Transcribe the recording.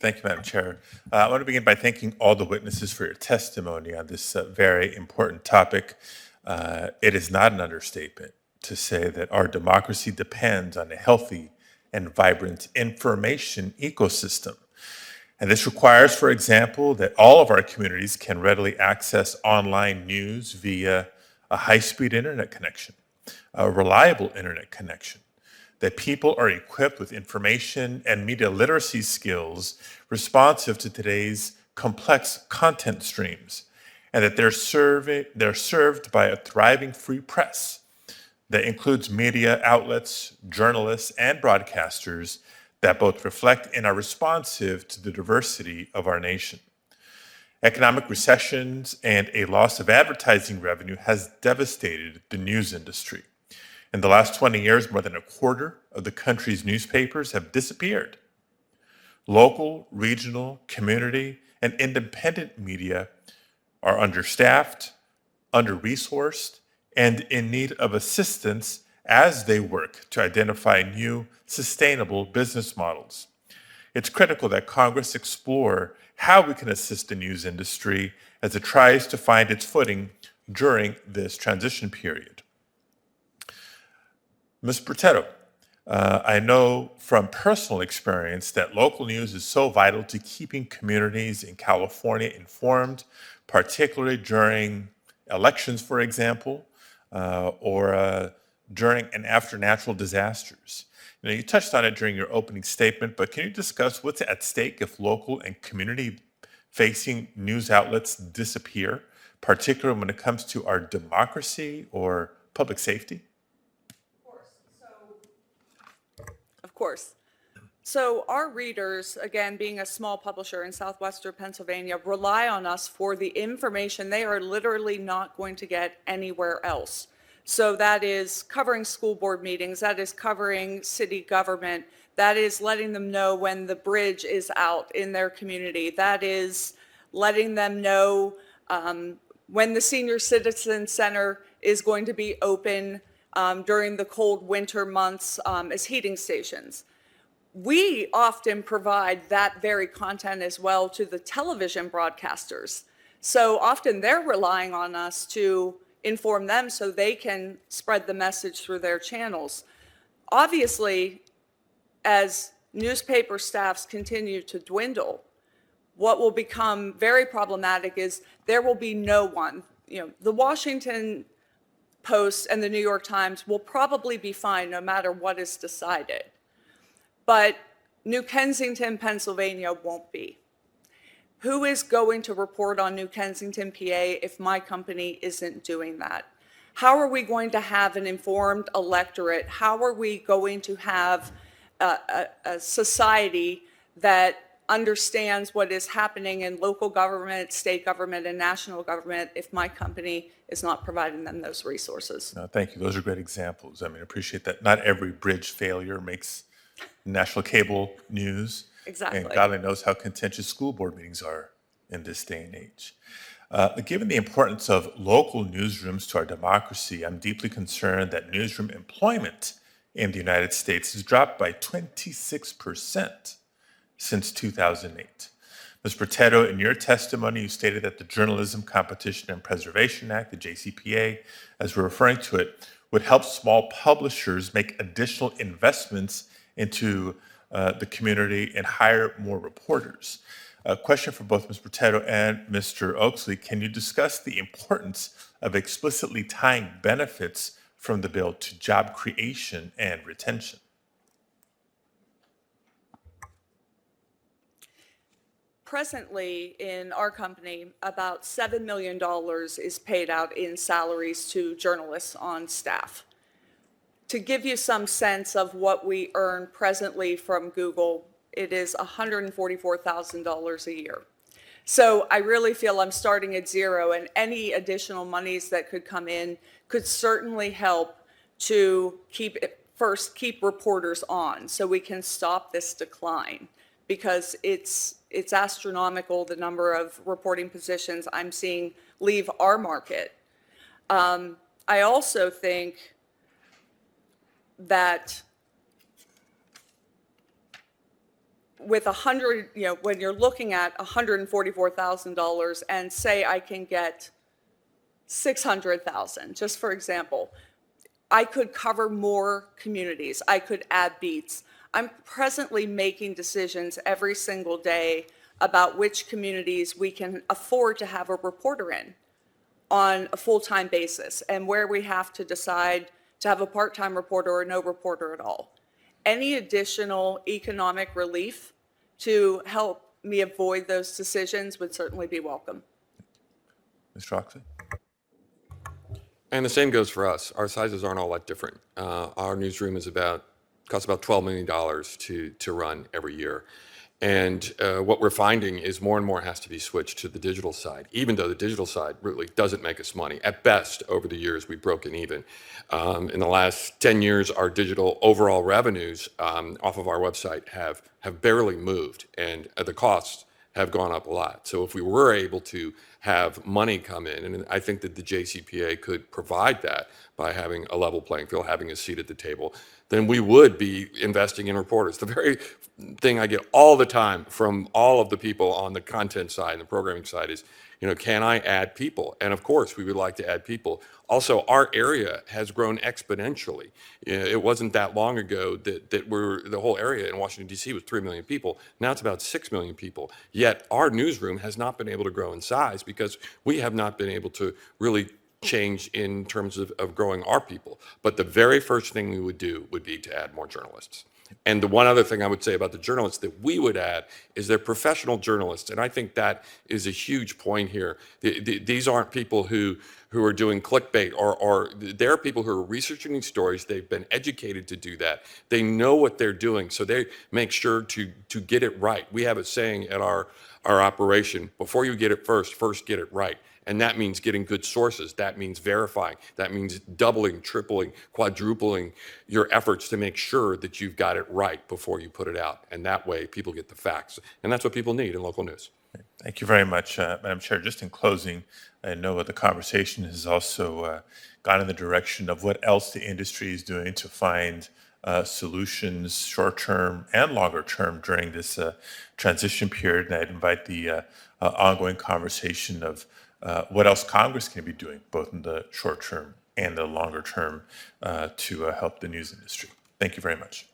Thank you, Madam Chair. I want to begin by thanking all the witnesses for your testimony on this very important topic. It is not an understatement to say that our democracy depends on a healthy and vibrant information ecosystem. And this requires, for example, that all of our communities can readily access online news via a high-speed internet connection, a reliable internet connection, that people are equipped with information and media literacy skills responsive to today's complex content streams, and that they're served by a thriving free press that includes media outlets, journalists, and broadcasters that both reflect and are responsive to the diversity of our nation. Economic recessions and a loss of advertising revenue has devastated the news industry. In the last 20 years, more than a quarter of the country's newspapers have disappeared. Local, regional, community, and independent media are understaffed, under-resourced, and in need of assistance as they work to identify new, sustainable business models. It's critical that Congress explore how we can assist the news industry as it tries to find its footing during this transition period. Ms. Bertetto, I know from personal experience that local news is so vital to keeping communities in California informed, particularly during elections, for example, or during and after natural disasters. You touched on it during your opening statement, but can you discuss what's at stake if local and community-facing news outlets disappear, particularly when it comes to our democracy or public safety? Of course. So our readers, again, being a small publisher in southwestern Pennsylvania, rely on us for the information they are literally not going to get anywhere else. So that is covering school board meetings, that is covering city government, that is letting them know when the bridge is out in their community, that is letting them know when the Senior Citizen Center is going to be open during the cold winter months as heating stations. We often provide that very content as well to the television broadcasters. So often they're relying on us to inform them so they can spread the message through their channels. Obviously, as newspaper staffs continue to dwindle, what will become very problematic is there will be no one. The Washington Post and the New York Times will probably be fine no matter what is decided. But New Kensington, Pennsylvania won't be. Who is going to report on New Kensington, PA if my company isn't doing that? How are we going to have an informed electorate? How are we going to have a society that understands what is happening in local government, state government, and national government if my company is not providing them those resources? No, thank you. Those are great examples. I appreciate that. Not every bridge failure makes national cable news. Exactly. And God only knows how contentious school board meetings are in this day and age. Given the importance of local newsrooms to our democracy, I'm deeply concerned that newsroom employment in the United States has dropped by 26% since 2008. Ms. Bertetto, in your testimony, you stated that the Journalism Competition and Preservation Act, the JCPA, as we're referring to it, would help small publishers make additional investments into the community and hire more reporters. A question for both Ms. Bertetto and Mr. Oaksley. Can you discuss the importance of explicitly tying benefits from the bill to job creation and retention? Presently, in our company, about $7 million is paid out in salaries to journalists on staff. To give you some sense of what we earn presently from Google, it is $144,000 a year. So I really feel I'm starting at zero, and any additional monies that could come in could certainly help to keep reporters on so we can stop this decline, because it's astronomical, the number of reporting positions I'm seeing leave our market. I also think that with when you're looking at $144,000 and say I can get 600,000, just for example, I could cover more communities. I could add beats. I'm presently making decisions every single day about which communities we can afford to have a reporter in on a full-time basis, and where we have to decide to have a part-time reporter or no reporter at all. Any additional economic relief to help me avoid those decisions would certainly be welcome. Mr. Oxley? And the same goes for us. Our sizes aren't all that different. Our newsroom costs about $12 million to run every year. And what we're finding is more and more has to be switched to the digital side, even though the digital side really doesn't make us money. At best, over the years, we've broken even. In the last 10 years, our digital overall revenues off of our website have barely moved, and the costs have gone up a lot. So if we were able to have money come in, and I think that the JCPA could provide that by having a level playing field, having a seat at the table, then we would be investing in reporters. The very thing I get all the time from all of the people on the content side and the programming side is, can I add people? And of course, we would like to add people. Also, our area has grown exponentially. It wasn't that long ago that the whole area in Washington, D.C. was 3 million people. Now it's about 6 million people. Yet our newsroom has not been able to grow in size because we have not been able to really change in terms of growing our people. But the very first thing we would do would be to add more journalists. And the one other thing I would say about the journalists that we would add is they're professional journalists. And I think that is a huge point here. These aren't people who are doing clickbait, or they're people who are researching these stories. They've been educated to do that. They know what they're doing. So they make sure to get it right. We have a saying at our operation: before you get it first get it right. And that means getting good sources. That means verifying. That means doubling, tripling, quadrupling your efforts to make sure that you've got it right before you put it out. And that way people get the facts. And that's what people need in local news. Thank you very much, Madam Chair. Just in closing, I know the conversation has also gone in the direction of what else the industry is doing to find solutions, short-term and longer-term, during this transition period. And I'd invite the ongoing conversation of what else Congress can be doing, both in the short term and the longer term, to help the news industry. Thank you very much.